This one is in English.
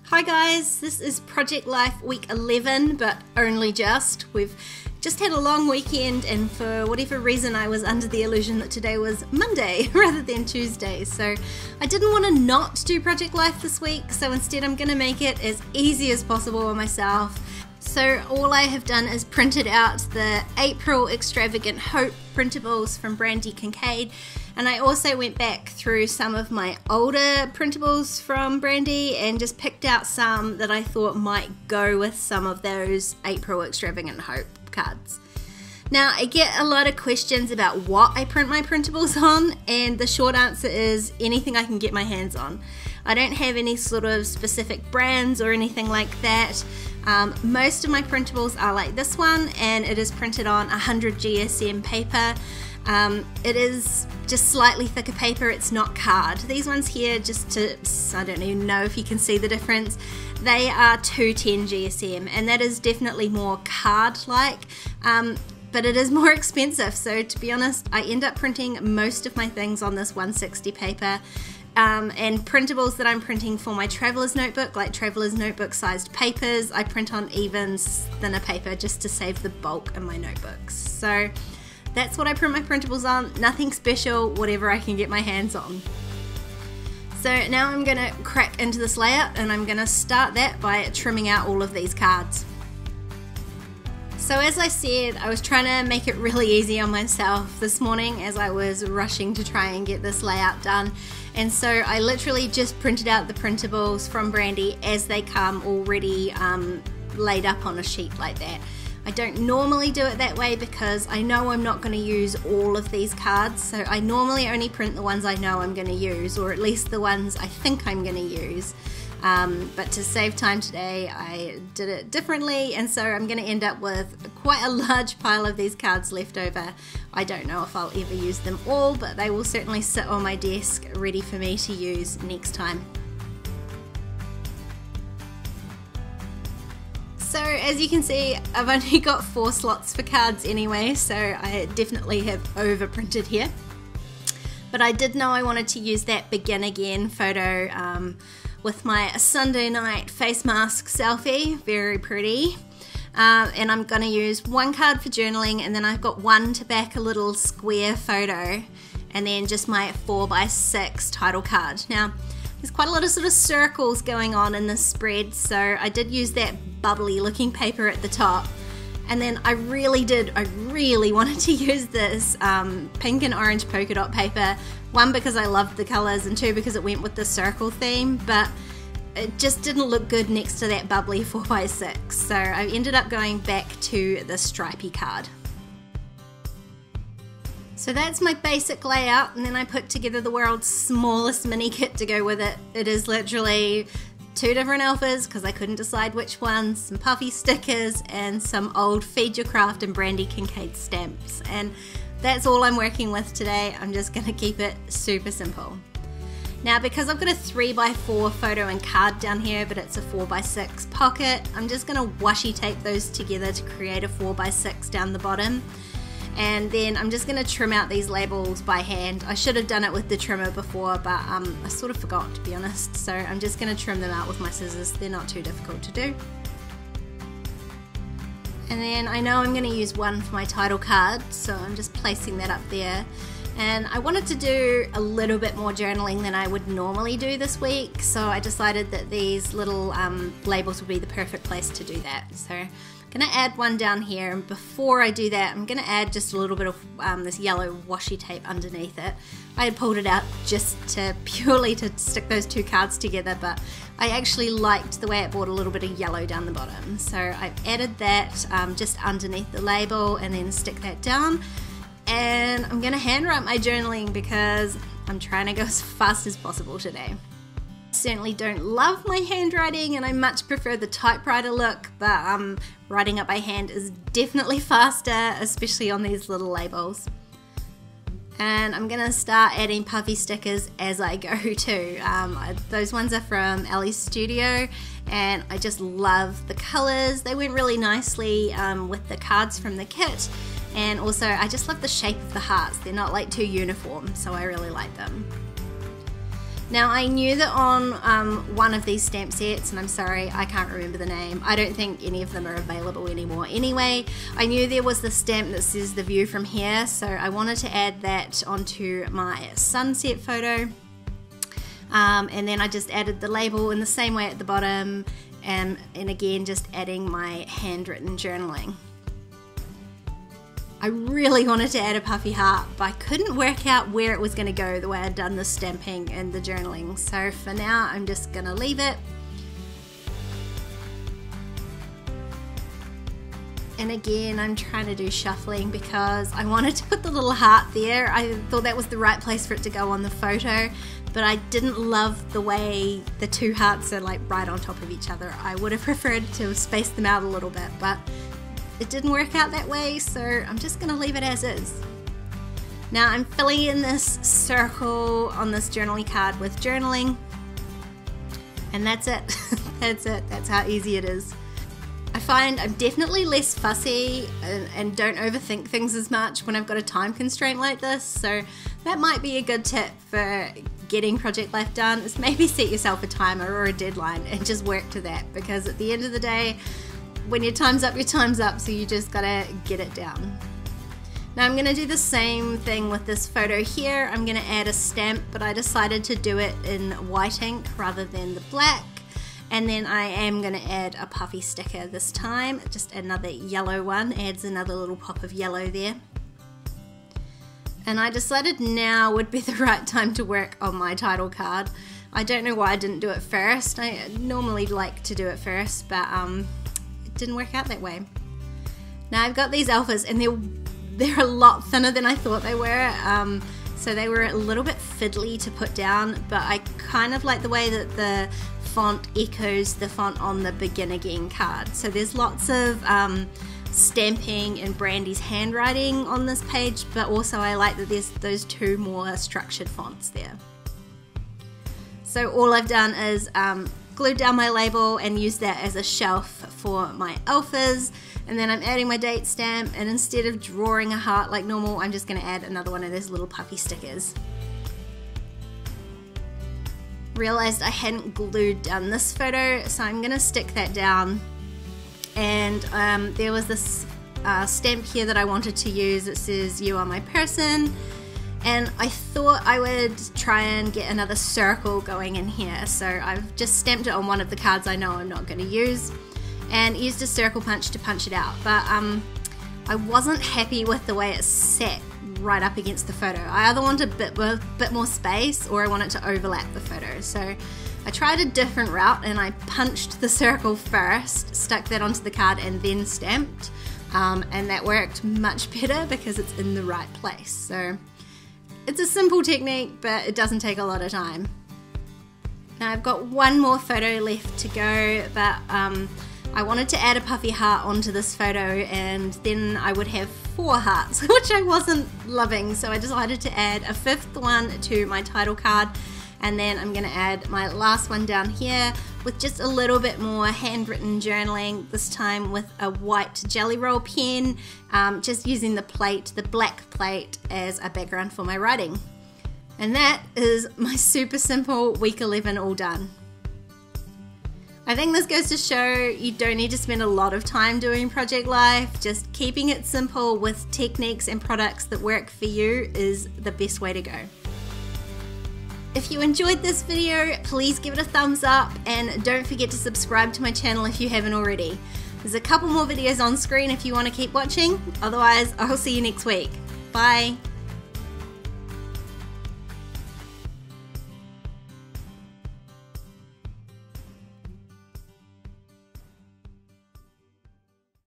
Hi guys, this is Project Life week 11, but only just. We've just had a long weekend and for whatever reason I was under the illusion that today was Monday rather than Tuesday. So I didn't want to not do Project Life this week, so instead I'm going to make it as easy as possible on myself. So all I have done is printed out the April Extravagant Hope printables from Brandy Kincaid, and I also went back through some of my older printables from Brandy and just picked out some that I thought might go with some of those April Extravagant Hope cards. Now, I get a lot of questions about what I print my printables on, and the short answer is anything I can get my hands on. I don't have any sort of specific brands or anything like that. Most of my printables are like this one, and it is printed on 100 GSM paper. It is just slightly thicker paper, it's not card. These ones here, I don't even know if you can see the difference, they are 210 GSM, and that is definitely more card-like, but it is more expensive. So to be honest, I end up printing most of my things on this 160 paper. And printables that I'm printing for my traveler's notebook, like traveler's notebook sized papers, I print on even thinner paper just to save the bulk in my notebooks. So that's what I print my printables on, nothing special, whatever I can get my hands on. So now I'm going to crack into this layout, and I'm going to start that by trimming out all of these cards. So as I said, I was trying to make it really easy on myself this morning as I was rushing to try and get this layout done. And so I literally just printed out the printables from Brandy as they come already laid up on a sheet like that. I don't normally do it that way because I know I'm not going to use all of these cards, so I normally only print the ones I know I'm going to use, or at least the ones I think I'm going to use. But to save time today, I did it differently, and so I'm going to end up with quite a large pile of these cards left over. I don't know if I'll ever use them all, but they will certainly sit on my desk ready for me to use next time. So as you can see, I've only got 4 slots for cards anyway, so I definitely have overprinted here. But I did know I wanted to use that begin again photo with my Sunday night face mask selfie, very pretty. And I'm going to use one card for journaling, and then I've got one to back a little square photo, and then just my 4x6 title card. Now, there's quite a lot of sort of circles going on in this spread, so I did use that bubbly looking paper at the top. And then I really wanted to use this pink and orange polka dot paper. 1, because I loved the colours, and 2, because it went with the circle theme, but it just didn't look good next to that bubbly 4x6. So I ended up going back to the stripy card. So that's my basic layout, and then I put together the world's smallest mini kit to go with it. It is literally 2 different alphas because I couldn't decide which ones, some puffy stickers, and some old Feed Your Craft and Brandy Kincaid stamps. And that's all I'm working with today. I'm just going to keep it super simple. Now, because I've got a 3x4 photo and card down here, but it's a 4x6 pocket, I'm just going to washi tape those together to create a 4x6 down the bottom. And then I'm just going to trim out these labels by hand. I should have done it with the trimmer before, but I sort of forgot, to be honest. So I'm just going to trim them out with my scissors. They're not too difficult to do. And then I know I'm going to use one for my title card, so I'm just placing that up there. And I wanted to do a little bit more journaling than I would normally do this week, so I decided that these little labels would be the perfect place to do that. So I'm going to add one down here, and before I do that, I'm going to add just a little bit of this yellow washi tape underneath it. I had pulled it out just purely to stick those 2 cards together, but I actually liked the way it brought a little bit of yellow down the bottom. So I've added that just underneath the label, and then stick that down. And I'm going to handwrite my journaling because I'm trying to go as fast as possible today. I certainly don't love my handwriting, and I much prefer the typewriter look, but writing up by hand is definitely faster, especially on these little labels. And I'm going to start adding puffy stickers as I go too. Those ones are from Ellie's Studio, and I just love the colours. They went really nicely with the cards from the kit. And also, I just love the shape of the hearts. They're not like too uniform, so I really like them. Now I knew that on one of these stamp sets, and I'm sorry, I can't remember the name, I don't think any of them are available anymore anyway, I knew there was the stamp that says the view from here, so I wanted to add that onto my sunset photo. And then I just added the label in the same way at the bottom, and again just adding my handwritten journaling. I really wanted to add a puffy heart, but I couldn't work out where it was going to go the way I'd done the stamping and the journaling. So for now, I'm just going to leave it. And again, I'm trying to do shuffling because I wanted to put the little heart there. I thought that was the right place for it to go on the photo, but I didn't love the way the two hearts are like right on top of each other. I would have preferred to space them out a little bit, but it didn't work out that way, so I'm just gonna leave it as is. Now I'm filling in this circle on this journaling card with journaling, and that's it. That's it. That's how easy it is. I find I'm definitely less fussy and don't overthink things as much when I've got a time constraint like this, so that might be a good tip for getting Project Life done, is maybe set yourself a timer or a deadline and just work to that, because at the end of the day, when your time's up, so you just gotta get it down. Now I'm gonna do the same thing with this photo here. I'm gonna add a stamp, but I decided to do it in white ink rather than the black. And then I am gonna add a puffy sticker this time, just another yellow one, adds another little pop of yellow there. And I decided now would be the right time to work on my title card. I don't know why I didn't do it first. I normally like to do it first, but didn't work out that way. Now I've got these alphas, and they're a lot thinner than I thought they were, so they were a little bit fiddly to put down, but I kind of like the way that the font echoes the font on the Begin Again card. So there's lots of stamping and Brandy's handwriting on this page, but also I like that there's those two more structured fonts there. So all I've done is glued down my label and used that as a shelf for my alphas, and then I'm adding my date stamp, and instead of drawing a heart like normal, I'm just going to add another one of those little puffy stickers. Realized I hadn't glued down this photo, so I'm going to stick that down, and there was this stamp here that I wanted to use. It says "You are my person," and I thought I would try and get another circle going in here, so I've just stamped it on one of the cards I know I'm not going to use, and used a circle punch to punch it out, but I wasn't happy with the way it sat right up against the photo. I either want a bit more space, or I want it to overlap the photo, so I tried a different route and I punched the circle first, stuck that onto the card, and then stamped, and that worked much better because it's in the right place. So it's a simple technique, but it doesn't take a lot of time. Now I've got one more photo left to go, but I wanted to add a puffy heart onto this photo, and then I would have 4 hearts, which I wasn't loving, so I decided to add a 5th one to my title card, and then I'm going to add my last one down here with just a little bit more handwritten journaling, this time with a white jelly roll pen, just using the black plate as a background for my writing. And that is my super simple week 11 all done. I think this goes to show you don't need to spend a lot of time doing Project Life. Just keeping it simple with techniques and products that work for you is the best way to go. If you enjoyed this video, please give it a thumbs up, and don't forget to subscribe to my channel if you haven't already. There's a couple more videos on screen if you want to keep watching. Otherwise, I'll see you next week. Bye!